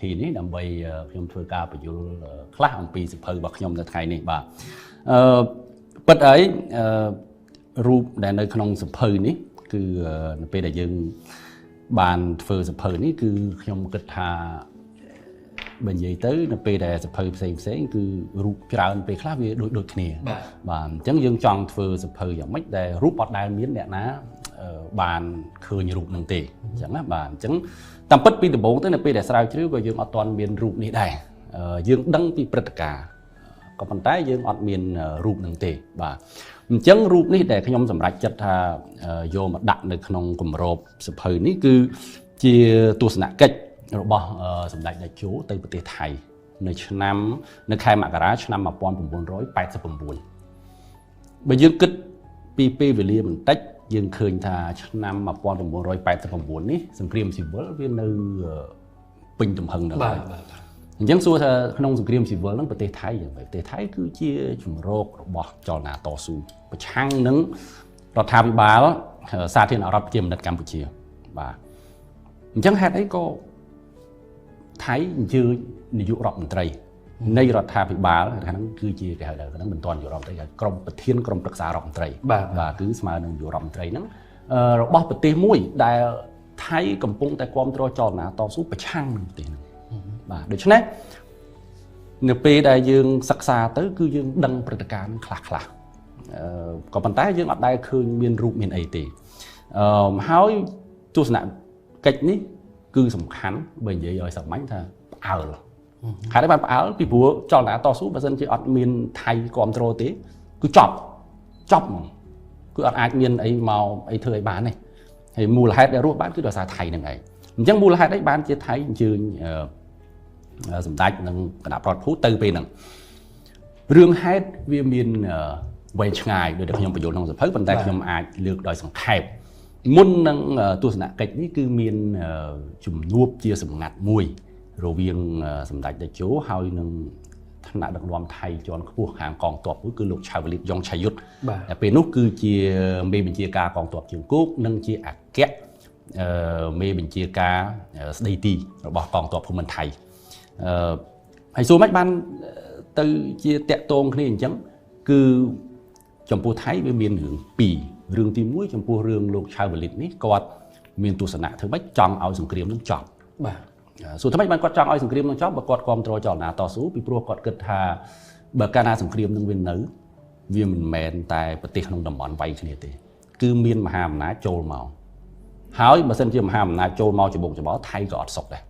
thì ní đầm bay phim thưa ca phải vô class ông pi sập phơi bạc nhom tại ngày này bà bất ấyรูป ដែល នៅ ក្នុង សភៅ នេះ គឺ នៅ ពេល ដែល យើង បាន ធ្វើ សភៅ នេះ គឺ ខ្ញុំ គិត ថា បើ និយាយ ទៅ នៅ ពេល ដែល សភៅ ផ្សេង គឺ រូប ច្រើន ពេល ខ្លះ វា ដូច គ្នា បាទ អញ្ចឹង យើង ចង់ ធ្វើ សភៅ យ៉ាង ម៉េច ដែល រូប អត់ ដែល មាន អ្នក ណា បាន ឃើញ រូប នឹង ទេ អញ្ចឹង ណា បាទ អញ្ចឹង តាម ពិត ពី ដំបូង ទៅ នៅ ពេល ដែល ស្រាវជ្រាវ ក៏ យើង អត់ ទាន់ មាន រូប នេះ ដែរ យើង ដឹង ពី ព្រឹត្តិការណ៍ ក៏ ប៉ុន្តែ យើង អត់ មាន រូប នឹង ទេ បាទ អញ្ចឹង រូប នេះ ដែល ខ្ញុំ សម្រេច ចិត្ត ថា យក មក ដាក់ នៅ ក្នុង គម្រប សភៅ នេះ គឺ ជា ទស្សនកិច្ច របស់ សម្ដេច តេជោ ទៅ ប្រទេស ថៃ នៅ ឆ្នាំ នៅ ខែ មករា ឆ្នាំ 1989 បើ យើង គិត ពី ពេល វេលា បន្តិច យើង ឃើញ ថា ឆ្នាំ 1989 នេះ សង្គ្រាម ស៊ីវិល វា នៅ ពេញ ទំហឹង នៅ ហើយ អញ្ចឹង សួរ ថា ក្នុង សង្គ្រាម ស៊ីវិល ហ្នឹង ប្រទេស ថៃ យ៉ាង ម៉េច ប្រទេស ថៃ គឺជា ជំរក របស់ ចលនា តស៊ូ ប្រឆាំង នឹង រដ្ឋាភិបាល សាធារណរដ្ឋ ប្រជាមានិត កម្ពុជា បាទ អញ្ចឹង ហេតុអី ក៏ ថៃ អញ្ជើញ នាយក រដ្ឋមន្ត្រី នៃ រដ្ឋាភិបាល ហ្នឹង គឺជា គេហៅ ថា ហ្នឹង មិនទាន់ នាយក រដ្ឋមន្ត្រី ក្រុម ប្រធាន ក្រុម ប្រឹក្សា រដ្ឋមន្ត្រី បាទ គឺ ស្មើ នឹង នាយក រដ្ឋមន្ត្រី ហ្នឹង របស់ ប្រទេស មួយ ដែល ថៃ កំពុង តែ គាំទ្រ ចលនា តស៊ូ ប្រឆាំង នឹង ប្រទេស ហ្នឹង បាទ ដូច្នេះ នៅ ពេល ដែល យើង សិក្សា ទៅ គឺ យើង ដឹង ព្រឹត្តិការណ៍ ខ្លះ ក៏ ប៉ុន្តែ យើង អត់ ដែល ឃើញ មាន រូប មាន អី ទេ ហើយ ទស្សនកិច្ច នេះ គឺ សំខាន់ បើ និយាយ ឲ្យ សាមញ្ញ ថា ផ្អើល ហេតុអី បាន ផ្អើល ពី ព្រោះ ចលនា តស៊ូ បើសិន ជា អត់ មាន ថៃ គាំទ្រ ទេ គឺ ចប់ ហ្មង គឺ អត់ អាច មាន អី មក អី ធ្វើ អី បាន ទេ ហើយ មូលហេតុ ដែល រស់ បាន គឺ ដោយសារ ថៃ ហ្នឹង ឯង អញ្ចឹង មូលហេតុ អី បាន ជា ថៃ អញ្ជើញ សម្ដេច និង គណៈ ប្រតិភូ ទៅ ពេល ហ្នឹង រឿង ហេតុ វា មាន វែង ឆ្ងាយ ដោយ តែ ខ្ញុំ បញ្យល់ ក្នុង សភៅ ប៉ុន្តែ ខ្ញុំ អាច លើក ដោយ សង្ខេប មុន នឹង ទស្សនកិច្ច នេះ គឺ មាន ជំនួប ជា សម្ងាត់ មួយ រវាង សម្ដេច តេជោ ហើយ នឹង ថ្នាក់ ដឹកនាំ ថៃ ជាន់ ខ្ពស់ ខាង កងទ័ព មួយ គឺ លោក ឆាវលីត យ៉ុង ឆាយុត តែ ពេល នោះ គឺជា មេបញ្ជាការ កងទ័ព ជើងគោក និង ជា អគ្គ មេបញ្ជាការ ស្ដីទី របស់ កងទ័ព ភូមិន្ទ ថៃ ហើយ សួរ មិន បាន ទៅ ជា តាក់ទង គ្នា អញ្ចឹង គឺ ចំពោះ ថៃ វា មាន រឿង 2 រឿង ទី 1 ចំពោះ រឿង លោក ឆាវលីត នេះ គាត់ មាន ទស្សនៈ ធ្វើម៉េច ចង់ ឲ្យ សង្គ្រាម នឹង ចប់ បាទ សួរ ធ្វើម៉េច បាន គាត់ ចង់ ឲ្យ សង្គ្រាម នឹង ចប់ បើ គាត់ គាំទ្រ ចលនា តស៊ូ ពី ព្រោះ គាត់ គិត ថា បើ កាល ណា សង្គ្រាម នឹង វា នៅ វា មិន មែន តែ ប្រទេស ក្នុង តំបន់ វាយ គ្នា ទេ គឺ មាន មហាអំណាច ចូល មក ហើយ បើសិន ជា មហាអំណាច ចូល មក ច្បងច្បល់ ថៃ ក៏ អត់ សុខ ដែរ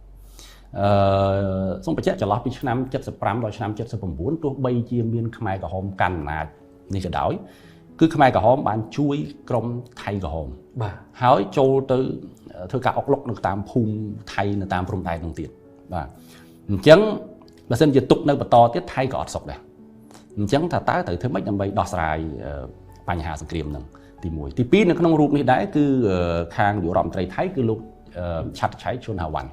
សូម បញ្ជាក់ ចន្លោះ ពី ឆ្នាំ 75 ដល់ ឆ្នាំ 79 ទោះ បី ជា មាន ខ្មែរ ក្រហម កាន់ អំណាច នេះ ក៏ ដោយ គឺ ខ្មែរ ក្រហម បាន ជួយ ក្រុម ថៃ ក្រហម បាទ ហើយ ចូល ទៅ ធ្វើ ការ អុកឡុក នៅ តាម ភូមិ ថៃ នៅ តាម ព្រំដែន នឹង ទៀត បាទ អញ្ចឹង បើសិន ជា ទុក នៅ បន្ត ទៀត ថៃ ក៏ អត់ សុខ ដែរ អញ្ចឹង ថា តើ ត្រូវ ធ្វើម៉េច ដើម្បី ដោះស្រាយ បញ្ហា សង្គ្រាម នឹង ទី 1 ទី 2 នៅ ក្នុង រូប នេះ ដែរ គឺ ខាង នាយក រដ្ឋមន្ត្រី ថៃ គឺ លោក ឆាត់ ឆៃ ឈុន ហាវ៉ាន់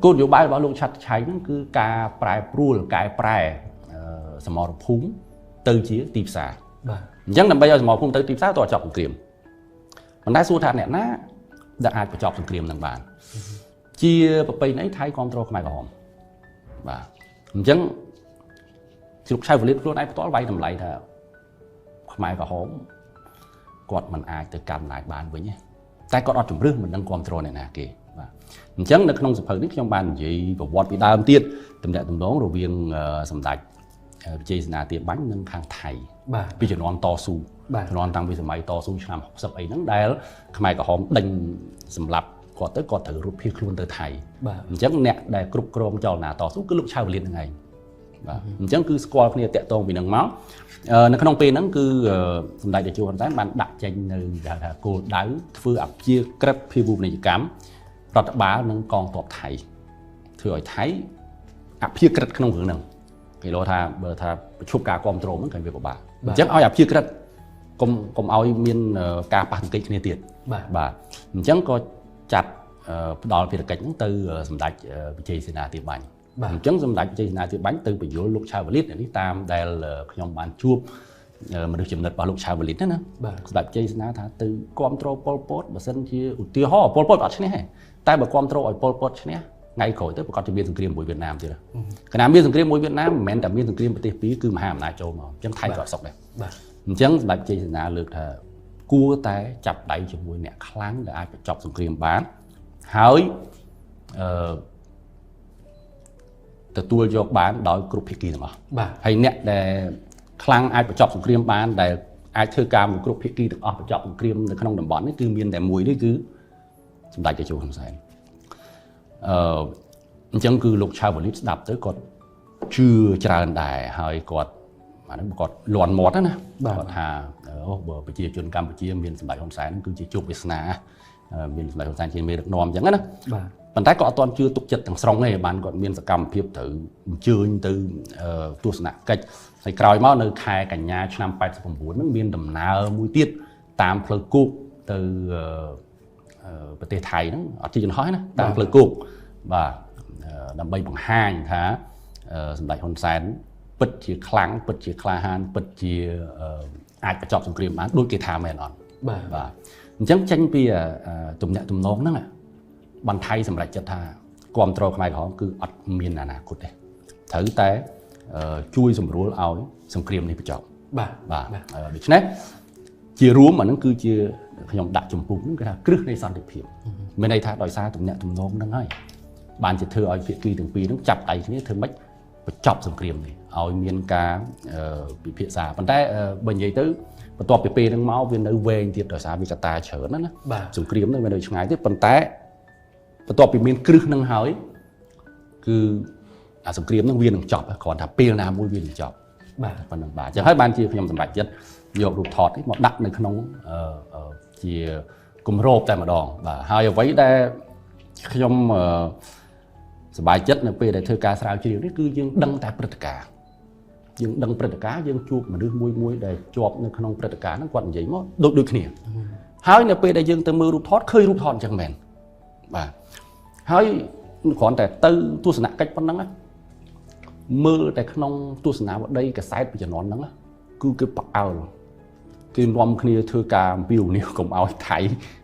គោលនយោបាយ របស់ លោក ឆាត់ ឆៃ ហ្នឹង គឺ ការ ប្រែ ប្រួល កែ ប្រែ សមរភូមិ ទៅ ជា ទី ផ្សារ បាទ អញ្ចឹង ដើម្បី ឲ្យ សមរភូមិ ទៅ ទី ផ្សារ តើ ចប់ សង្គ្រាម ប៉ុន្តែ សួរ ថា អ្នក ណា ដែល អាច បញ្ចប់ សង្គ្រាម នឹង បាន ជា ប្រពៃណី ថៃ គាំទ្រ ខ្មែរ ក្រហម បាទ អញ្ចឹង លោក ឆាវលីត ខ្លួន ឯង ផ្ទាល់ វាយ តម្លៃ ថា ខ្មែរ ក្រហម គាត់ មិន អាច ទៅ កាន់ អំណាច បាន វិញ ទេ តែ គាត់ អត់ ជំរឿស មិន ដឹង គាំទ្រ អ្នក ណា គេ បាទ អញ្ចឹង នៅ ក្នុង សភៅ នេះ ខ្ញុំ បាន និយាយ ប្រវត្តិ ពី ដើម ទៀត ទំនាក់ទំនង រវាង សម្ដេច វិជ័យសេនាធិបាញ់ និង ខាង ថៃ បាទ ពី ជំនាន់ តស៊ូ ជំនាន់ តាំង ពី សម័យ តស៊ូ ឆ្នាំ 60 អី ហ្នឹង ដែល ខ្មែរ ក្រហម ដេញ សម្លាប់ គាត់ ទៅ គាត់ ត្រូវ រត់ ភៀស ខ្លួន ទៅ ថៃ បាទ អញ្ចឹង អ្នក ដែល គ្រប់គ្រង ចលនា តស៊ូ គឺ លោក ឆាវលីត ហ្នឹង ឯង បាទ អញ្ចឹង គឺ ស្គាល់ គ្នា តាក់ទង ពី ហ្នឹង មក នៅ ក្នុង ពេល ហ្នឹង គឺ សម្ដេច តេជោ ហ៊ុនសែន បាន ដាក់ ចេញ នៅ គេ ហៅ ថា គោលដៅ ធ្វើ អព្យាក្រឹត ភាវូបនីយកម្ម រដ្ឋបាល និង កងទ័ព ថៃ ធ្វើ ឲ្យ ថៃ អព្យាក្រឹត ក្នុង រឿង ហ្នឹង គេ លោ ថា បើ ថា ប្រឈប់ ការ គាំទ្រ ហ្នឹង គឺ វា ពិបាក អញ្ចឹង ឲ្យ អព្យាក្រឹត កុំ ឲ្យ មាន ការ ប៉ះទង្គិច គ្នា ទៀត បាទ អញ្ចឹង ក៏ ចាត់ ផ្ដល់ ភារកិច្ច ហ្នឹង ទៅ សម្ដេច វិជ័យសេនាធិបាញ់ អញ្ចឹង សម្ដេច វិជ័យសេនាធិបាញ់ ទៅ បញ្យល់ លោក ឆាវលីត នេះ តាម ដែល ខ្ញុំ បាន ជួប មនុស្ស ចំណិត របស់ លោក ឆាវលីត ណា សម្ដេច វិជ័យសេនា ថា ទៅ គាំទ្រ ប៉ុល ពត បើសិន ជា ឧទាហរណ៍ ប៉ុល ពត អត់ ឈ្នះ ទេ តែ បើ គាំទ្រ ឲ្យ ប៉ុល ពត ឈ្នះ ngay khỏi tới còn chỉ miền sông Kiềm mùi Việt Nam chứ cái nào miền sông Kiềm mùi Việt Nam mẹ tại miền sông Kiềm bờ tây cứ mà hàm lại châu mà chẳng thay gọi sọc này chẳng đại chỉ là lược là cua té chập đẩy cho mùi nẹt kháng để ai phải chọc sông Kiềm bán hỏi từ tua cho bán đói group kia mà hay nẹt để kháng ai phải chọc sông Kiềm bán để ai thưa cam một group kia được phải chọc sông Kiềm để không đồng bọn cứ miền để mùi đấy cứ đại cho chú không sai chẳng cứ lục trao vào list đạp tới còn chưa tràn đài hay còn mà nó còn loạn mót đó nè còn hà ở bờ chia chuyên Campuchia miền sầm đại không sai nó cứ chỉ chụp Việt Nam miền sầm đại không sai chỉ miền được nòm chẳng á bản thái có toàn chưa tục chật thằng song này bạn còn miền cầm phiệp thử chưa từ tua sạ cách thì còi máu nơi khai cả nhà năm 84 nó miền đầm nào mũi tiết tam phơi cục từประเทศไทยนั่นอธิจนห้อยนะตามเพลกุกบ่าดำใบบังห้างท้าสมัยคนแสนปิดจีครั้งปิดจีคลาฮันปิดจีอาจประจอบสงครามมาด้วยกีฬาแม่นอนบ่าจังจังปีตุ่มเนี่ยตุ่มน้องนั่นแหละบรรทัยสมัยจัตตาความตรอกหมายของคืออัดเมียนนาคุดเลยถือแต่ช่วยสมรู้เอาสงครามในประจอบบ่าดิฉันchia rúm mà nó cứ chia nhom đặt chủng phúng cái là cứ này san được phiền bên đây thà đòi xa tụm nhẹ tụm nôm nó ngay bàn chỉ thưa ở phía kia từng pi nó chặt tay thế thưa mấy chọc sừng kiềm này ở miền cá bị phía xa bàn tay bên dưới tới và toa pp nó máu viên nó về thì đòi xa vì cả ta chở nó sừng kiềm nó bên đây ngay tới bàn tay và toa pp miền cứ nó hỏi cứ sừng kiềm nó viên nó chọc còn thà pi nào mua viên chọc phần đồng bà cho hết ban chia nhom tầm bạch chất dọc ruột thọt ấy một đặtในขนมជាគម្របតែម្ដងបាទហើយអ្វីដែលខ្ញុំសប្បាយចិត្តនៅពេលដែលធ្វើការស្រាវជ្រាវនេះគឺយើងដឹងតែព្រឹត្តិការណ៍យើងដឹងព្រឹត្តិការណ៍យើងជួបមនុស្សមួយដែលជាប់នៅក្នុងព្រឹត្តិការណ៍ហ្នឹងគាត់និយាយមកដូចគ្នាហើយនៅពេលដែលយើងទៅមើលរូបថតឃើញរូបថតអញ្ចឹងមែនបាទហើយគ្រាន់តែទៅទស្សនកិច្ចប៉ុណ្ណឹងមើលតែក្នុងទស្សនាវដ្តីកសែតពីជំនាន់ហ្នឹងគឺគេបអើគេនាំគ្នាធ្វើការអំពាវនាវកុំឲ្យថៃ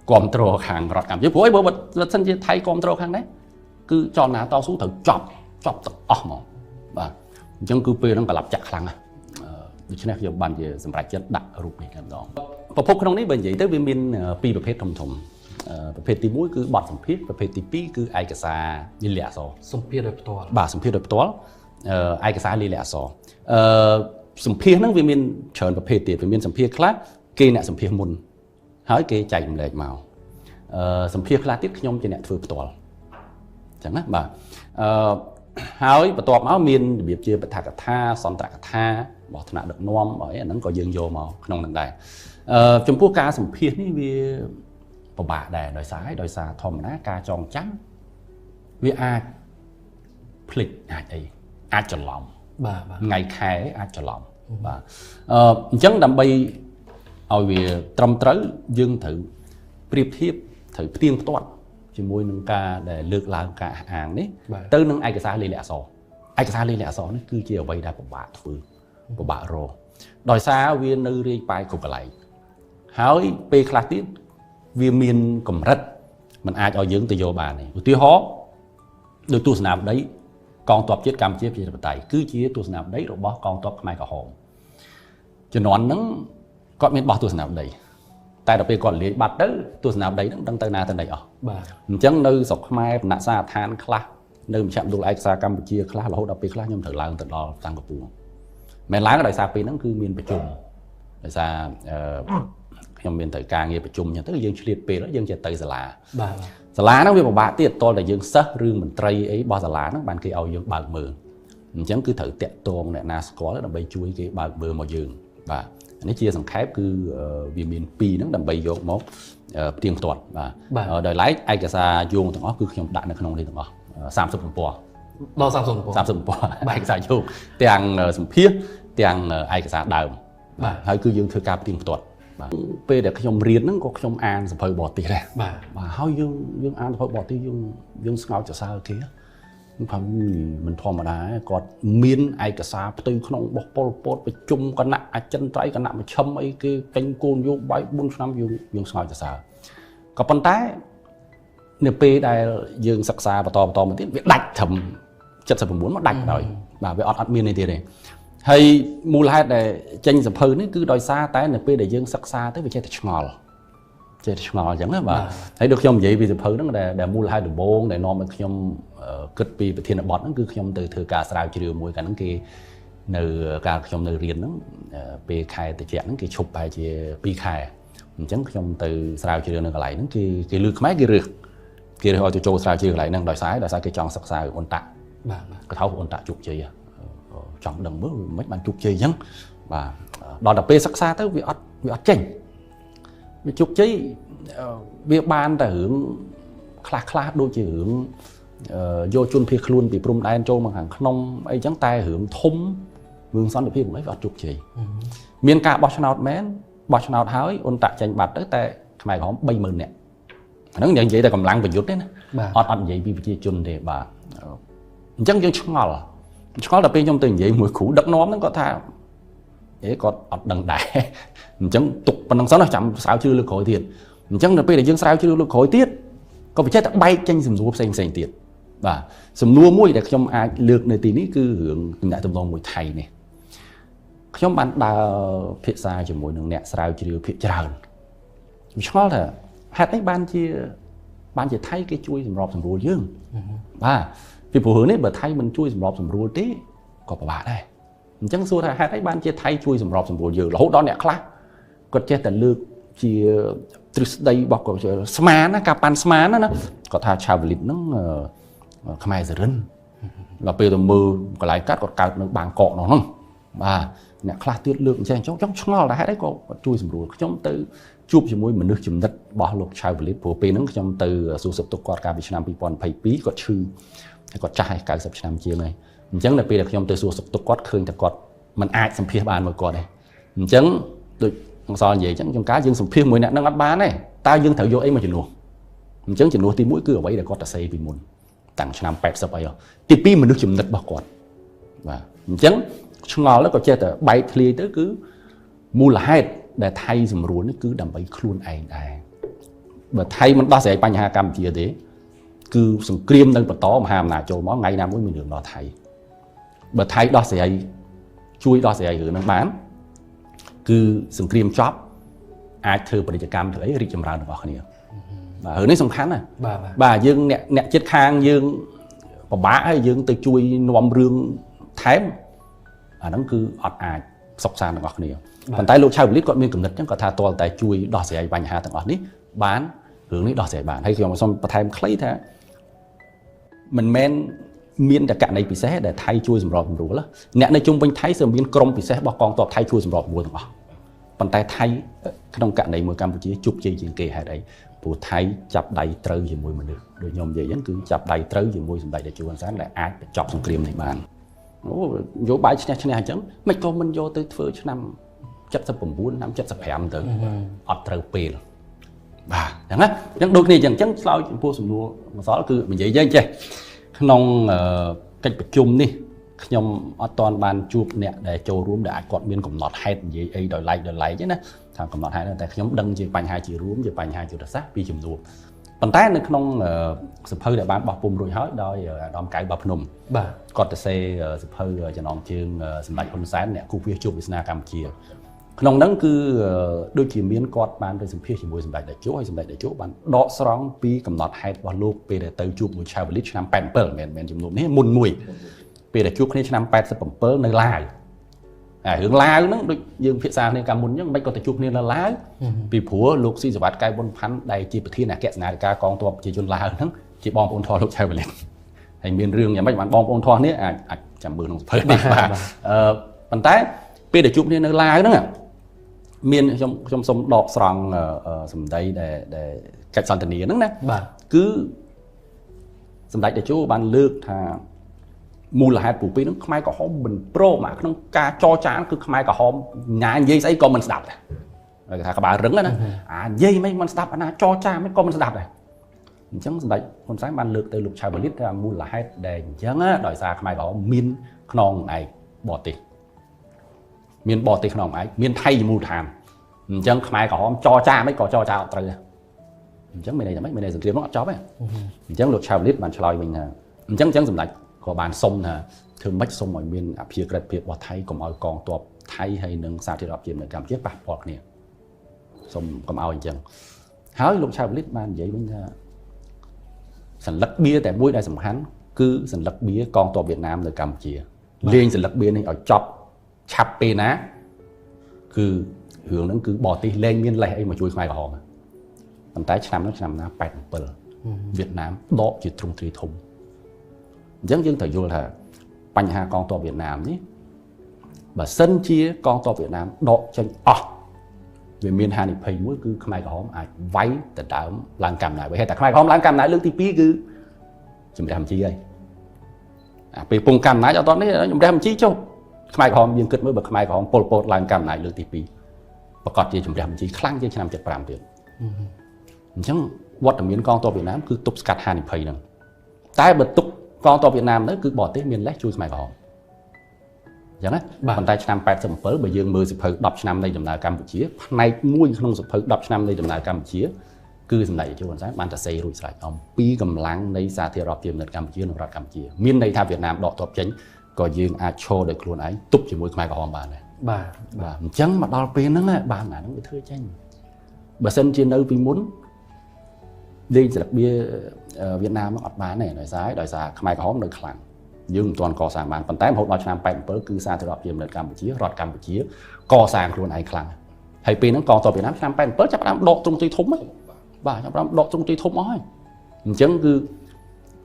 គ្រប់គ្រងខាងរដ្ឋកម្ពុជាព្រោះបើសិនជាថៃគ្រប់គ្រងខាងនេះគឺចលនាតស៊ូត្រូវចប់ទាំងអស់ហ្មងបាទអញ្ចឹងគឺពេលហ្នឹងកលាប់ចាក់ខ្លាំងណាស់ដូច្នេះខ្ញុំបានជាសម្រាប់ចិត្តដាក់រូបនេះតែម្ដងប្រភពក្នុងនេះបើនិយាយទៅវាមានពីរប្រភេទធំប្រភេទទី1គឺបទសម្ភាសន៍ប្រភេទទី2គឺឯកសារលិលាអក្សរសម្ភាសន៍ដោយផ្ទាល់បាទសម្ភាសន៍ដោយផ្ទាល់ឯកសារលិលាអក្សរសម្ភាសហ្នឹងវាមានច្រើនប្រភេទទៀតវាមានសម្ភាសខ្លះគេអ្នកសម្ភាសមុនហើយគេចែករំលែកមកសម្ភាសខ្លះទៀតខ្ញុំជាអ្នកធ្វើផ្ទាល់អញ្ចឹងណាបាទហើយបន្ទាប់មកមានរបៀបជាបឋកថាសន្តរកថារបស់ថ្នាក់ដឹកនាំហើយអាហ្នឹងក៏យើងយកមកក្នុងហ្នឹងដែរចំពោះការសម្ភាសនេះវាពិបាកដែរដោយសារធម្មតាការចងចាំវាអាចភ្លេចអាចច្រឡំថ្ងៃខែអាចច្រឡំបាទអញ្ចឹងដើម្បីឲ្យវាត្រឹមត្រូវយើងត្រូវប្រៀបធៀបត្រូវផ្ទៀងផ្ទាត់ជាមួយនឹងការដែលលើកឡើងការអាងនេះទៅនឹងឯកសារលេខអក្សរឯកសារលេខអក្សរនេះគឺជាអ្វីដែលពិបាកធ្វើពិបាករកដោយសារវានៅរាយប៉ាយគ្រប់កន្លែងហើយពេលខ្លះទៀតវាមានកម្រិតมันអាចឲ្យយើងទៅយកបានទេឧទាហរណ៍ដោយទស្សនាវដ្តីកងទ័ពជាតិកម្ពុជាប្រជាធិបតេយ្យគឺជាទស្សនាវដ្តីរបស់កងទ័ពខ្មែរក្រហមជំនាន់ហ្នឹងគាត់មានបោះទស្សនាវដ្តីតែដល់ពេលគាត់លាយបាត់ទៅទស្សនាវដ្តីហ្នឹងដឹងទៅណាទៅណីអស់បាទអញ្ចឹងនៅស្រុកខ្មែរបណ្ណៈសារឋានខ្លះនៅមជ្ឈមណ្ឌលឯកសារកម្ពុជាខ្លះរហូតដល់ពេលខ្លះខ្ញុំត្រូវឡើងទៅដល់សិង្ហបុរីមិនឡើងដោយសារពេលហ្នឹងគឺមានប្រជុំដោយសារខ្ញុំមានត្រូវការងារប្រជុំអញ្ចឹងទៅយើងឆ្លៀតពេលយើងចេះទៅសាលាបាទសាលាហ្នឹងវាពិបាកទៀតតតែយើងសិស្សរឿងមន្ត្រីអីរបស់សាលាហ្នឹងបានគេឲ្យយើងបើកមើលអញ្ចឹងគឺត្រូវតាក់ទងអ្នកណាស្គាល់ដើម្បីជួយគេបើកមើលមកយើងបាទនេះជាសង្ខេបគឺវាមាន2ហ្នឹងដើម្បីយកមកផ្ទៀងផ្ទាត់បាទដោយឡែកឯកសារយោងទាំងអស់គឺខ្ញុំដាក់នៅក្នុងនេះទាំងអស់30ទំព័រដល់30ទំព័រឯកសារយោងទាំងសម្ភាសទាំងឯកសារដើមបាទហើយគឺយើងធ្វើការផ្ទៀងផ្ទាត់បាទពេលដែលខ្ញុំរៀនហ្នឹងក៏ខ្ញុំអានសភៅបរទេសដែរបាទហើយយើងអានសភៅបរទេសយើងស្ងោចសរសើរគេខ្ញុំថាមិនធម្មតាគាត់មានឯកសារផ្ទៃក្នុងរបស់ប៉ុលពតប្រជុំគណៈអចិន្ត្រៃយ៍គណៈមជ្ឈិមអីគេពេញគោលនយោបាយ4ឆ្នាំយើងស្ងោចសរសើរក៏ប៉ុន្តែ នៅពេលដែលយើងសិក្សាបន្តមកទៀតវាដាច់ត្រឹម79មកដាច់ដល់បាទវាអត់មាននេះទៀតទេហើយមូលហេតុដែលចេញសភៅនេះគឺដោយសារតែនៅពេលដែលយើងសិក្សាទៅវាចេះតែឆ្ងល់អញ្ចឹងណាបាទហើយដូចខ្ញុំនិយាយពីសភៅហ្នឹងដែលមូលហេតុដំបូងដែលនាំឲ្យខ្ញុំគិតពីប្រធានបទហ្នឹងគឺខ្ញុំទៅធ្វើការស្រាវជ្រាវមួយកាលហ្នឹងគេនៅការខ្ញុំនៅរៀនហ្នឹងពេលខែតិចហ្នឹងគេឈប់ប្រហែលជា2ខែអញ្ចឹងខ្ញុំទៅស្រាវជ្រាវនៅកន្លែងហ្នឹងគេលឺខ្មែរគេរើសឲ្យទៅចូលស្រាវជ្រាវកន្លែងហ្នឹងដោយសារគេចង់សិក្សាអ៊ុនតាបាទក៏ថាអ៊ុនតាជោគជ័យចង់ដឹងមើលមិនបានជោគជ័យអញ្ចឹងបាទដល់តែពេលសិក្សាទៅវាអត់ចេញវាជោគជ័យវាបានតែរឿងខ្លះដូចជារឿងយកជនភៀសខ្លួនពីព្រំដែនចូលមកខាងក្នុងអីចឹងតែរឿងធំរឿងសន្តិភាពហ្នឹងវាអត់ជោគជ័យមានការបោះឆ្នោតមែនបោះឆ្នោតហើយអ៊ុនតាចេញបាត់ទៅតែខ្មែរក្រហម 30,000 នាក់អាហ្នឹងនិយាយតែកម្លាំងប្រយុទ្ធទេណាអត់និយាយពីប្រជាជនទេបាទអញ្ចឹងយើងឆ្ងល់តែពេលខ្ញុំទៅនិយាយមួយគ្រូដឹកនាំហ្នឹងគាត់ថាគាត់អត់ដឹងដែរអញ្ចឹងទុកប៉ុណ្្នឹងសិនចាំស្រាវជ្រាវលើកក្រោយទៀតអញ្ចឹងដល់ពេលដែលយើងស្រាវជ្រាវលើកក្រោយទៀតក៏វាចេះតែបែកចេញសំណួរផ្សេងទៀតបាទសំណួរមួយដែលខ្ញុំអាចលើកនៅទីនេះគឺរឿងទំនាក់ទំនងមួយថៃនេះខ្ញុំបានដើរភាសាជាមួយនឹងអ្នកស្រាវជ្រាវភាគច្រើនខ្ញុំឆ្ងល់ថាហេតុអីបានជាថៃគេជួយសម្របសម្រួលយើងបាទពីព្រោះរឿងនេះបើថៃមិនជួយសម្របសម្រួលទេក៏ពិបាកដែរអញ្ចឹងសួរថាហេតុអីបានជាថៃជួយសម្របសម្រួលយើងរហូតដល់អ្នកខ្លះគាត់ចេះតែលើកជាទ្រឹស្ដីរបស់គាត់ស្មានណាការប៉ាន់ស្មានណាគាត់ថាឆាវលីតហ្នឹងខ្មែរសរិនដល់ពេលទៅមើលកន្លែងកាត់គាត់កើតនៅបាងកកនោះហ្នឹងបាទអ្នកខ្លះទៀតលើកអញ្ចឹងចង់ឆ្ងល់តែហេតុអីក៏គាត់ជួយសម្រួលខ្ញុំទៅជួបជាមួយមនុស្សចំណិតរបស់លោកឆាវលីតព្រោះពេលហ្នឹងខ្ញុំទៅសួរសុខទុក្ខគាត់កាលពីឆ្នាំ2022គាត់ឈឺហើយគាត់ចាស់ហើយ90ឆ្នាំជាងហើយអញ្ចឹងដល់ពេលដែលខ្ញុំទៅសួរសុខទុក្ខគាត់ឃើញតែគាត់មិនអាចសម្ភាសបានមួយគាត់ទេអញ្ចឹងដូចអង្គសរនិយាយអញ្ចឹងចំការយើងសម្ភាសមួយអ្នកនឹងអត់បានទេតើយើងត្រូវយកអីមកជំនួសអញ្ចឹងជំនួសទី1គឺអ្វីដែលគាត់ទៅសេពីមុនតាំងឆ្នាំ80អីទី2មនុស្សចំណិតរបស់គាត់បាទអញ្ចឹងឆ្ងល់แล้วក៏ចេះតែបែកធ្លាយទៅគឺមូលហេតុដែលថៃសម្រួលនេះគឺដើម្បីខ្លួនឯងដែរបើថៃមិនដោះស្រាយបញ្ហាកម្ពុជាទេគឺសង្គ្រាមនៅបន្តមហាអំណាចចូលមកថ្ងៃណាមួយមានរឿងដល់ថៃបើថៃដោះស្រាយជួយដោះស្រាយរឿងហ្នឹងបានគឺសង្គ្រាមចប់អាចធ្វើពាណិជ្ជកម្មធ្វើអីរីកចម្រើនរបស់គ្នាបាទរឿងនេះសំខាន់ណាបាទយើងអ្នកចិត្តខាងយើងពិបាកហើយយើងទៅជួយនាំរឿងថែមអាហ្នឹងគឺអត់អាចសុខសាន្តទាំងអស់គ្នាប៉ុន្តែលោកឆៅវលិតគាត់មានគំនិតអញ្ចឹងគាត់ថាតើតែជួយដោះស្រាយបញ្ហាទាំងអស់នេះបានរឿងនេះដោះស្រាយបានហើយខ្ញុំសូមបន្ថែមខ្លីថាមិនមែនមានតែករណីពិសេសដែលថៃជួយសម្របសម្រួលអ្នកនៅជុំវិញថៃគឺមានក្រុមពិសេសរបស់កងទ័ពថៃជួយសម្របសម្រួលទាំងអស់ប៉ុន្តែថៃក្នុងករណីមួយកម្ពុជាជោគជ័យជាងគេហេតុអីព្រោះថៃចាប់ដៃត្រូវជាមួយមនុស្សដូចខ្ញុំនិយាយអញ្ចឹងគឺចាប់ដៃត្រូវជាមួយសម្ដេចតេជោហ៊ុនសែនដែលអាចបញ្ចប់សង្គ្រាមនេះបានអូយកបាយឈ្នះអញ្ចឹងមិនក៏មិនយកទៅធ្វើឆ្នាំ79ឆ្នាំ75ទៅអត់ត្រូវពេលបាទអញ្ចឹងណាអញ្ចឹងដូចគ្នាអញ្ចឹងឆ្លើយចំពោះសំណួរម្សិលគឺនិយាយយើងចេះក្នុងកិច្ចប្រជុំនេះខ្ញុំអត់ទាន់បានជួបអ្នកដែលចូលរួមដែលអាចគាត់មានកំណត់ហេតុនិយាយអីដោយឡែកទេណាថាកំណត់ហេតុតែខ្ញុំដឹងជាបញ្ហាជារួមជាបញ្ហាយុទ្ធសាស្ត្រពីចំនួនប៉ុន្តែនៅក្នុងសភៅដែលបានបោះពុម្ពរួចហើយដោយអាដាមកៅបាភ្នំបាទគាត់ទៅសេសភៅចំណងជើងសម្ដេចហ៊ុនសែនអ្នកគូវាសជោគវាសនាកម្ពុជាក្នុងហ្នឹងគឺដូចជាមានគាត់បានទៅសម្ភាសជាមួយសម្ដេចតេជោហើយសម្ដេចតេជោបានដកស្រង់ពីកំណត់ហេតុរបស់លោកពេលដែលទៅជួបមួយឆាវលីតឆ្នាំ87មិនមែនជំនុំនេះមុនមួយពេលដែលជួបគ្នាឆ្នាំ87នៅឡាវរឿងឡាវហ្នឹងដូចយើងភាសាគ្នាកាលមុនអញ្ចឹងមិនក៏ទៅជួបគ្នានៅឡាវពីព្រោះលោកស៊ីសវ៉ាត់កែវប៊ុនផាន់ដែលជាប្រធានអគ្គសេនាធិការកងទ័ពប្រជាជនឡាវហ្នឹងជាបងប្អូនធម៌លោកឆៅវលិតហើយមានរឿងយ៉ាងម៉េចបានបងប្អូនធម៌នេះអាចចាំមើលក្នុងសភៅនេះបាទប៉ុន្តែពេលដែលជួបគ្នានៅឡាវហ្នឹងមានខ្ញុំសូមដកស្រង់សម្ដីដែលកិច្ចសន្ទនាហ្នឹងណាបាទគឺសម្ដេចតេជោបានលើកថាមូលហេតុពូពីហ្នឹងខ្មែរក្រហមមិនព្រមក្នុងការចរចាគឺខ្មែរក្រហមញ៉ានិយាយស្អីក៏មិនស្ដាប់ដែរគេថាក្បាលរឹងណានិយាយមិនស្ដាប់អាណាចរចាមិនក៏មិនស្ដាប់ដែរអញ្ចឹងសម្ដេចហ៊ុនសែនបានលើកទៅលោកឆៅវលិតថាមូលហេតុដែលអញ្ចឹងដោយសារខ្មែរក្រហមមានខ្នងឯកបរទេសមានបរទេសខ្នងឯកមានថៃជាមូលដ្ឋានអញ្ចឹងខ្មែរក្រហមចរចាមិនក៏ចរចាអត់ត្រូវដែរ chẳng mấy này dừng kiếm nó chó ấy chẳng lột chào lít bạn chơi mình là chẳng dừng lại có bàn sông là thường mấy sông mọi miền áp phía cái việc bỏ thay còn mọi con tuột thay hay nâng sao thì đọc chuyện là cảm giác bạc bọt nè sông còn ao chẳng háo lột chào lít bạn vậy mình sản lắc bia tại mũi đại sầm hắn cứ sản lắc bia con tuột Việt Nam rồi Campuchia liên sản lắc bia này ở chọc chắp pê ná cứ hướng nó cứ bỏ tí lên miền lệ mà chui khai vào hòm còn tái năm nó nằm na bẹt bờ Việt Nam đó chỉ trung tri thùng giống như thời vô là bánh hà con to Việt Nam nhé và sân chia con to Việt Nam đó tranh về miền Hà thì phải mỗi cứ khai vào hòm ai váy từ đó lan cầm lại với hay tại khai hòm lan cầm lại lương tivi cứ chúng ta làm chi đây bị bùng cầm lại cho toàn đấy chúng ta làm chi châu khai vào hòm nhưng kết mới bật khai vào hòm pol lan cầm lại lương tivi và còn gì chúng ta làm chi khăng chứ làm chật làm được chẳng vót ở miền con to Việt Nam cứ tục cắt Hà thì phải nè tái bật tục con to Việt Nam đấy cứ bỏ tới miền lách chui khai vào hòm chẳng á còn tại năm 80 phở bởi dương 10 phở đọc năm đây đầm nại Campuchia nay mua không phở đọc năm đây đầm nại Campuchia cứ dừng lại cho con sáng ban ta xây rồi lại ông pi cầm láng lấy ra thì rọp tiềm lực Campuchia nó rọp Campuchia miền đây tha Việt Nam đọ top chính có dương a cho được luôn ấy túc chỉ môi khai vào hòm bà này bà chẳng mà đo pin nó bà là nó bị thưa tranh bà sân trên đâu vì muốn đi là bia Việt Nam nó ọt bán này đòi giá khai vào hòm được khẳng dương toàn cò sàng bán phần tái một đòi năm bảy bữa cứ xa thì rọp tiềm lực Campuchia rọt Campuchia cò sàng luôn ấy khẳng hay pin nó cò to Việt Nam năm bảy bữa chắc đám độ trung tùy thúng ấy bà chắc đám độ trung tùy thúng ấy chẳng cứ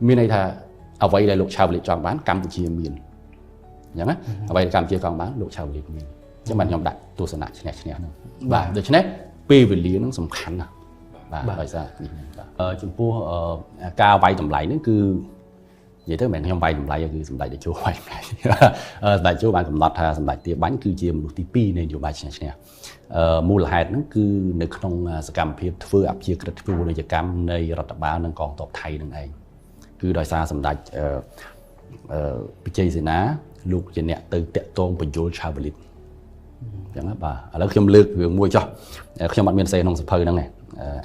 miền này thà ở vậy là lục chào lịch chọn bán Campuchia miền nhớ ở vậy Campuchia còn bán lục chào lịch miền chứ mà nhom đặt tu sửa lại nhẹ bà được chứ nè pi về lý nó sầm khăn bà đòi ra chúng tôi cao bay tầm lại nó cứ vậy thế mình không bay tầm lại cứ tầm lại để chỗ bay tại chỗ bạn cầm lọt ha tầm lại tiệm bánh cứ chia một tí pi nên nhiều bài nhẹ mua là hai nó cứនៅក្នុងសកម្មភាពធ្វើអភិក្រិតធ្វើនយោបាយកម្មនៃរដ្ឋបាលនិងកងទ័ពថៃនឹងឯងគឺដោយសារសម្ដេចវិជ័យសេនាលោកជាអ្នកទៅតាក់ទងបញ្យលឆាវលិតអញ្ចឹងបាទឥឡូវខ្ញុំលើករឿងមួយចុះខ្ញុំអត់មានសេក្នុងសភៅហ្នឹងទេ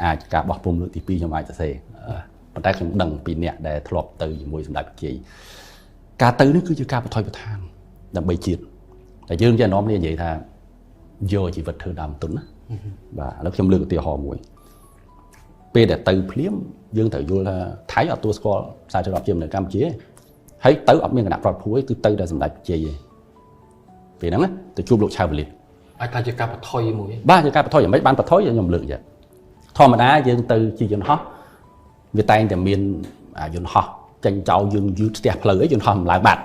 អាចការបោះពុំលើកទី2ខ្ញុំអាចទៅសេប៉ុន្តែខ្ញុំដឹងពីអ្នកដែលធ្លាប់ទៅជាមួយសម្ដេចវិជ័យការទៅនេះគឺជាការបថុយប្រឋានដើម្បីជាតិតែយើងចេះនាំគ្នានិយាយថាយកជីវិតធ្វើដើមទុនណាបាទឥឡូវខ្ញុំលើកឧទាហរណ៍មួយពេលដែលទៅភ្លាមយើងត្រូវយល់ថាថៃអត់ទទួលស្គាល់សារជរាប់ជានៅកម្ពុជាហើយទៅអត់មានគណៈប្រតិភូគឺទៅតែសម្ដេចវិជ័យឯងពេលហ្នឹងទៅជួបលោកឆៅវលិតអាចថាជាការបថុយមួយបាទជាការបថុយយ៉ាងម៉េចបានបថុយខ្ញុំលើកចឹងធម្មតាយើងទៅជាយន្តហោះវាតែងតែមានយន្តហោះចេញចោលយើងយឺតស្ទះផ្លូវអីយន្តហោះមិនឡើងបាត់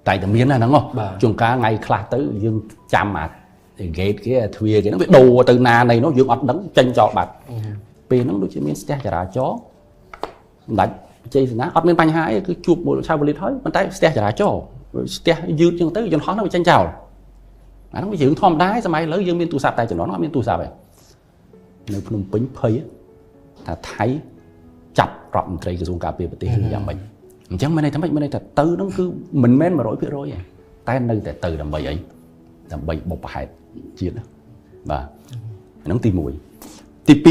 តែតែមានហ្នឹងហ៎ជួនកាលថ្ងៃខ្លះទៅយើងចាំgate គេទ្វារគេហ្នឹងវាដូរទៅណានៃនោះយើងអត់ដឹងចេញចោលបាត់ពេលហ្នឹងដូចជាមានស្ទះចរាចរណ៍សម្ដេចវិជ័យសេនាអត់មានបញ្ហាអីគឺជួបមួយឆៅវលិតហើយប៉ុន្តែស្ទះចរាចរណ៍ស្ទះយឺតចឹងទៅយន្តហោះហ្នឹងវាចេញចោលអាហ្នឹងវារឿងធម្មតាសម័យឥឡូវយើងមានទូរស័ព្ទតែជំនាន់អត់មានទូរស័ព្ទទេនៅភ្នំពេញភ័យថាថៃចាប់រដ្ឋមន្ត្រីក្រសួងការពារប្រទេសយ៉ាងម៉េចអញ្ចឹងមានន័យថាម៉េចមានន័យថាទៅហ្នឹងគឺមិនមែន 100% ទេតែនៅតែទៅដើម្បីអីដើម្បីបុព្វហេតុជាតិបាទហ្នឹងទី1ទី2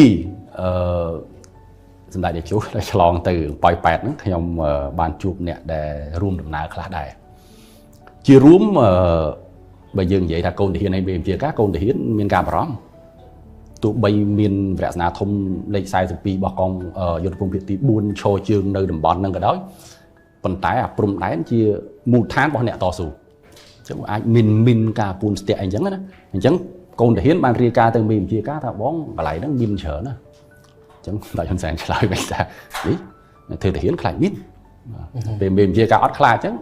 សម្ដេចតេជោដែលឆ្លងទៅប៉ោយប៉ែតហ្នឹងខ្ញុំបានជួបអ្នកដែលរួមដំណើរខ្លះដែរជារួមបើយើងនិយាយថាកូនទាហានឯងវាជាការកូនទាហានមានការបារម្ភទោះបីមានវរៈស្នាធំលេខ42របស់កងយុទ្ធភូមិភាគទី4ឈរជើងនៅតំបន់ហ្នឹងក៏ដោយប៉ុន្តែអាព្រំដែនជាមូលដ្ឋានរបស់អ្នកតស៊ូចឹងអាចមានការពូនស្ទាក់អីចឹងណាអញ្ចឹងកូនទាហានបានរាយការណ៍ទៅមេបញ្ជាការថាបងកន្លែងហ្នឹងមានច្រើនណាអញ្ចឹងតែហ៊ុនសែនឆ្លើយវិញថាធ្វើទាហានខ្លាចមានពេលមេបញ្ជាការអត់ខ្លាចអញ្ចឹង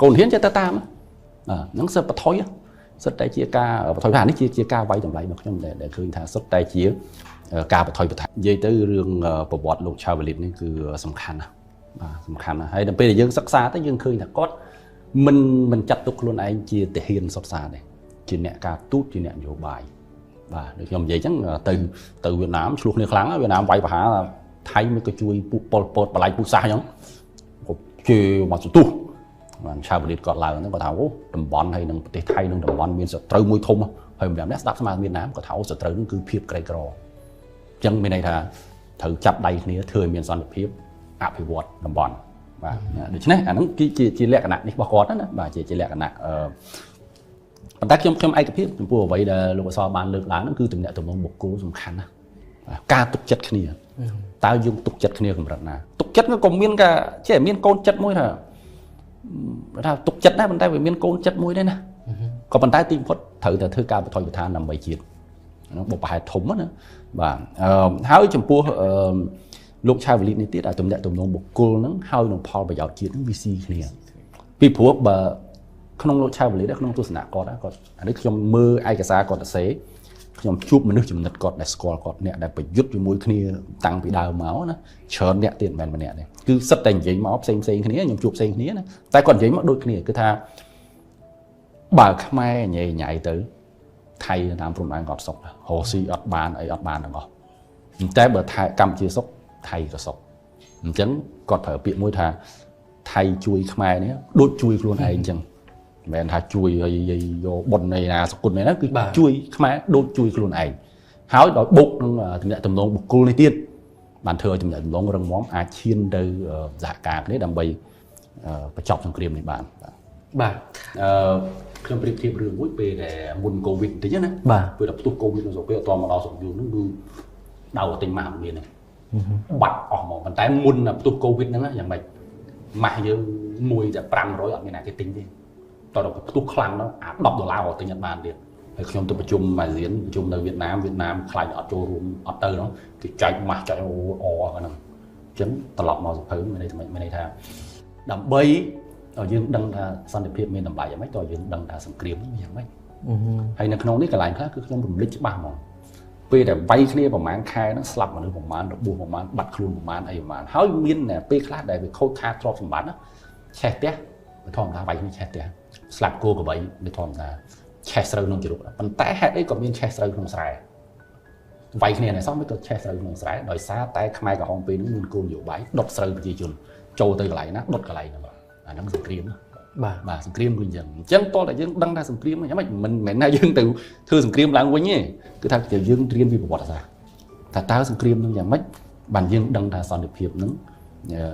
កូនទាហានចេះទៅតាមហ្នឹងសិតបថុយសិតតែជាការបថុយថានេះជាការវាយតម្លៃរបស់ខ្ញុំដែលឃើញថាសិតតែជាការបថុយប្រថានិយាយទៅរឿងប្រវត្តិលោកឆៅវលិតនេះគឺសំខាន់ណាស់បាទសំខាន់ណាស់ហើយដល់ពេលដែលយើងសិក្សាទៅយើងឃើញថាគាត់មិនចាត់ទុកខ្លួនឯងជាទាហានសុទ្ធសាធទេជាអ្នកការទូតជាអ្នកនយោបាយបាទដូចខ្ញុំនិយាយអញ្ចឹងទៅវៀតណាមឆ្លោះគ្នាខ្លាំងវៀតណាមវាយប្រហារថៃមិនក៏ជួយពួកប៉ុលពតបលែងពូសាសអញ្ចឹងគាត់ជឿមកសន្ទុះបានឆៅវលិតគាត់ឡើងហ្នឹងគាត់ថាអូតំបន់ហើយនឹងប្រទេសថៃនឹងតំបន់មានសត្រូវមួយធំហើយម្នាក់ស្ដាប់ស្មារតីវៀតណាមគាត់ថាអូសត្រូវនឹងគឺភាពក្រីក្រអញ្ចឹងមានន័យថា thử chắp đầy kia thừa miền son được phiếp áp thì vọt đồng bòn và được chứ này nó chỉ lẹ cái nặng đi bỏ cọt đó và chỉ lẹ cái nặng còn tác trong ai cái phiếp chúng tôi vậy là lúc sau bàn lược lá nó cứ từng đại tổng đồng một cố dùng khăn ca tục chất kia tao dùng tục chất kia cũng rất là tục chất nó còn miên cả chỉ miên côn chất môi thôi ra tục chất đấy bàn tay về miên côn chất môi đấy nè còn bàn tay tim phốt thử từ thư ca và thôi than nằm bày chiến nó bộ bài thống nữa và háo chấm pua lúc trai về liên tiết là tụm đại tụm nông bộ cô nó hao nông Paul bây giờ chiến VC kia vì phù hợp không lúc trai về liên đó không tôi sẽ có đó còn anh ấy trong mơ ai cả xa còn sẽ trong chụp mình nước chụp nứt còn để score còn nè để phải dứt cho mũi kia tăng bị đau máu nó chờ nè tiền bèn mà nè này cứ sắp thành giấy máu xem cái này nhom chụp xem cái này tại còn giấy máu đôi cái này cứ tha bà Khmer nhảy nhảy tới thay làm from anh gọt sọc hồ si ọt bàn là ngọt trái bờ thay cầm chia sọc thay có sọc chẳng còn phải bị môi thà thay chui Khmer này đốt chui luôn hay chẳng mẹ thà chui vô bồn này là sọc cồn này nó cứ chui Khmer đốt chui luôn này háo đói bụng nó là tình tầm nông bục cô này tiên bàn thừa tình tầm nông răng móm chiên từ dạ cả đấy đầm bầy phải chọc trong cream này bạn trong việc thiệp đường mũi về để nguồn covid thế chứ này, vừa đập tụt covid rồi bây giờ toàn mà đào sụn nó cứ đau ở tình mạng miền này, bật ở một bàn tay nguồn là tụt covid nóอย่างไรmà như mùiจะปรังร้อยở như này cái tính đi, toàn là tụt khăn nó áp đập đổ lao ở từ Nhật Bản đi, trong tụtประชุมmà diễnประชุมในViệt Nam khai ở châu Rome ở từ nó cái chạy mà chạy ồ cái này, chính tập lọc màu thứ mấy này thà, đầm bay dương đăng là san được phiền miền tầm bảy mấy tòa dương đăng là sầm kiếmอย่างmấy hay là không biết cái lại khác cứ trong vùng lịch ba màu bây giờ vay kia vào màn khai nó slap vào nước vào màn buông vào màn bật luôn vào màn ấy màn háo miên nè bây khác để bị khôi khai cho phần bán á che té để thòng ra vay như che té slap cô của bấy để thòng ra che sợi nông chỉ được phần té hết đấy còn miên che sợi nông sài vay kia này xong mới tôi che sợi nông sài đòi xa tay khai cả hòn pin nó cô nhiều bấy đột sợi bị chôn trâu từ lại nó đột cái lại nữa nó sừng kiếm bà sừng kiếm nguyên dần chân to là dương đăng ra sừng kiếm mà mình hay dương từ thư sừng kiếm lãng quên nhé cứ thằng kiểu dương riêng vì bọt ra thà tao sừng kiếm nó dạng mấy bàn dương đăng ra son được hiệp nứng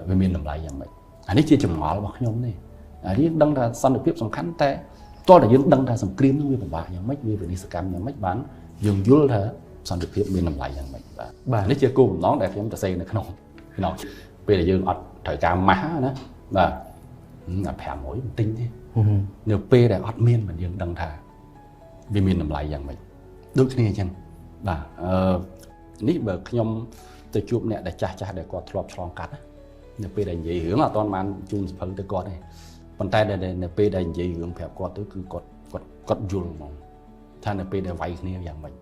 về miền làm lại dạng mấy anh ấy chia chừng ngõ là bọc nhôm này anh ấy đăng ra son được hiệp sòng khăn té to là dương đăng ra sừng kiếm nó như một bà dạng mấy như về đi sờ cam dạng mấy bán dương dúa thế son được hiệp miền làm lại dạng mấy bà anh ấy chia cô nó đẹp chúng ta xây này không nó bây giờ dương ọt thời cam má nữa và là phèo mỗi tinh thế nếu p để ọt miên mình dương đăng thà vì miền làm lại dạng mình đôi khi này chăng và nít bờ nhom từ chụp nè để cha để có thọp tròn cắt nếu p để gì hướng là toàn man chun phần từ con này bàn tay để p để gì hướng phèo con tới cứ cọt dùn mong thay là p để vay này dạng mình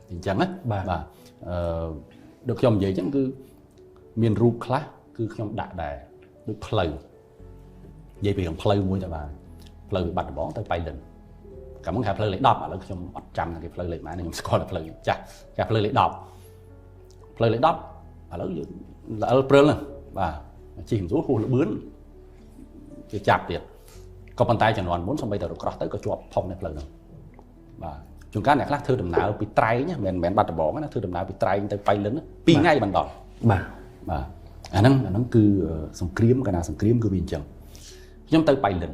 thì chẳng á và được nhom gì chẳng cứ miền ruột khác cứ nhom đại đại được plei vậy vì plei mua cho bà plei bật bỏ tới bay lên cảm ơn plei lấy đọc mà nó trong 100 cái plei lấy mà này mình coi là plei chặt cái plei lấy đọc plei lấy đọc và nó là plei lên và chỉ hình số khu là bướn cái chặt tiệt có bàn tay chẳng còn muốn xong bây giờ được tới có chuột phong này plei và chúng cái này khác thư đầm nào bị trai nhá mình bật bỏ nó thư đầm nào bị trai tới bay lên pi ngay bàn đòn và nó cứ sòng kiếm cái nào sòng kiếm cứ bình thường nhóm tới bay lên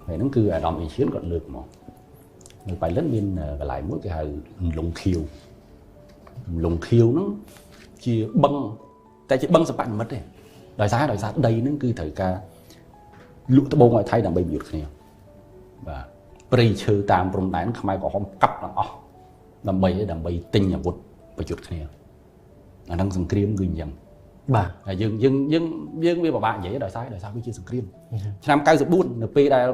thì nó cứ đòn ý chiến còn lượt mà người bay lên bên lại mỗi cái hơi lồng khiêu nó chia băng tại chỉ băng sập mạnh mất đấy đòi giá đây nó cứ thời ca lũ tới bông ngoài thay đằng bay việt này và bây giờ tam trong đáy nó không ai có không cặp đằng bay tinh nhà vụt bay chuột này đang sòng kiếm gửi nhận bà dương với bà bạn vậy đòi sai với chia sừng kiếm năm cái dục buôn np đây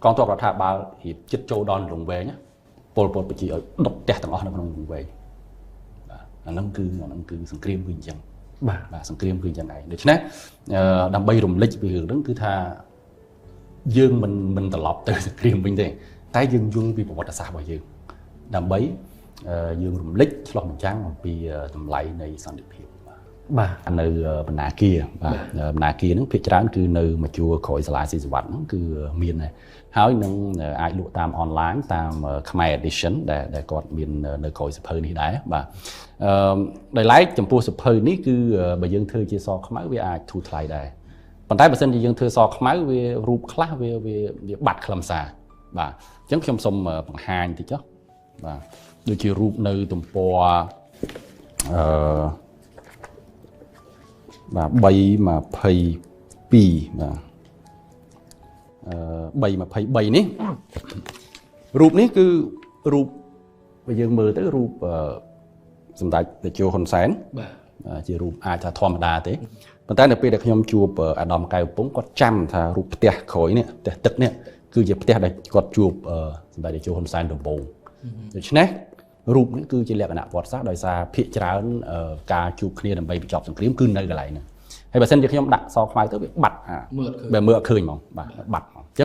con tôi bảo thà bà hiệp chết châu đòn lùng về nhá pol chỉ ở độc đẹp thằng nó lùng về nó cứ sừng kiếm gửi chẳng bà sừng kiếm gửi chẳng này để chứ nè đam bay rùng lịch vì hướng đứng cứ tha dương mình tập lọp từ sừng kiếm bình thường tái dương dương vì một vật xa bởi dương đam bấy dương rùng lịch lòng trắng vì tầm lại này sang được hiểu bà nơi bên nà kia nó phía trái cứ nơi mà chùa khỏi lại xí vật nó cứ miền này hỏi nó ai lụa tam online tam Khmer edition để còn miền nơi khỏi sập hơi này đấy bà đại lái chấm pua sập hơi ní cứ bởi dương thư chia so khám với ai thu thay đây bản tay bản thân thì dương thư so khám với rụp khá về bạch làm xà và chẳng không xong bằng hai thì chứ và đôi khi rụp nơi tụm po và bay mà pay pi và bay mà pay bay ní rụp ní cứ rụp bây giờ mơ tới rụpสำหรับเด็กโจคนแสนจะรูปอาจจะธรรมดาเต้แต่ในปีเด็กยมจูบอดอมไก่ปุ้งก็จำถ้ารูปเตะขอยเนี่ยเตะตึกเนี่ยคือจะเตะได้ก็จูบสำหรับเด็กโจคนแสนดมบงดังนั้นรูปนี้คือจะเรียกขณะปอดซาโดยซาพิจารณาการจูบเคลียร์นำไปจอบสังเกตขึ้นในอะไรเนี่ยให้แบบเส้นจะยมดักซอกไม้ตัวบัดแบบเมื่อคืนมองบัด